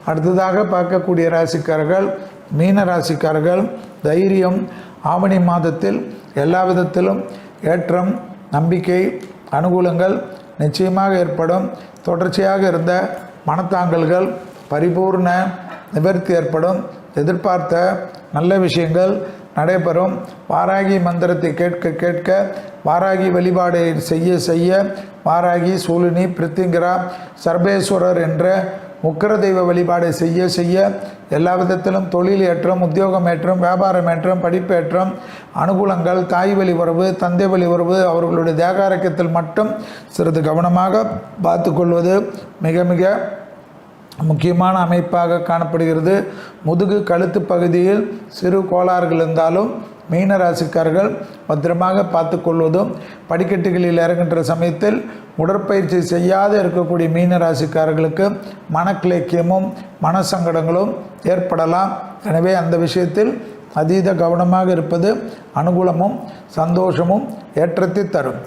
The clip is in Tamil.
அடுத்ததாக பார்க்கக்கூடிய ராசிக்காரர்கள் மீன ராசிக்காரர்கள். தைரியம். ஆவணி மாதத்தில் எல்லா விதத்திலும் ஏற்றம், நம்பிக்கை, அனுகூலங்கள் நிச்சயமாக ஏற்படும். தொடர்ச்சியாக இருந்த மனத்தாங்கல்கள் பரிபூர்ண நிவர்த்தி ஏற்படும். எதிர்பார்த்த நல்ல விஷயங்கள் நடைபெறும். வாராகி மந்திரத்தை கேட்க கேட்க, வாராகி வழிபாடை செய்ய செய்ய, வாராகி, சூலினி, பிரித்திங்கரா, சர்பேஸ்வரர் என்ற முக்கர தெய்வ வழிபாடை செய்ய செய்ய எல்லா விதத்திலும் தொழில் ஏற்றம், உத்தியோகம் ஏற்றம், வியாபாரம் ஏற்றம், படிப்பேற்றம், அனுகூலங்கள், தாய் வழி உறவு, தந்தை வழி உறவு, அவர்களுடைய தேகாரக்கத்தில் மட்டும் சிறிது கவனமாக பார்த்து கொள்வது மிக மிக முக்கியமான அமைப்பாக காணப்படுகிறது. முதுகு கழுத்து பகுதியில் சிறு கோளாறுகள் இருந்தாலும் மீன ராசிக்காரர்கள் பத்திரமாக பார்த்து கொள்வதும், படிக்கட்டுகளில் இறங்குகின்ற சமயத்தில் உடற்பயிற்சி செய்யாது இருக்கக்கூடிய மீன ராசிக்காரர்களுக்கு மனக்கிளக்கியமும் மனசங்கடங்களும் ஏற்படலாம். எனவே அந்த விஷயத்தில் அதீத கவனமாக இருப்பது அனுகூலமும் சந்தோஷமும் ஏற்றத்தை தரும்.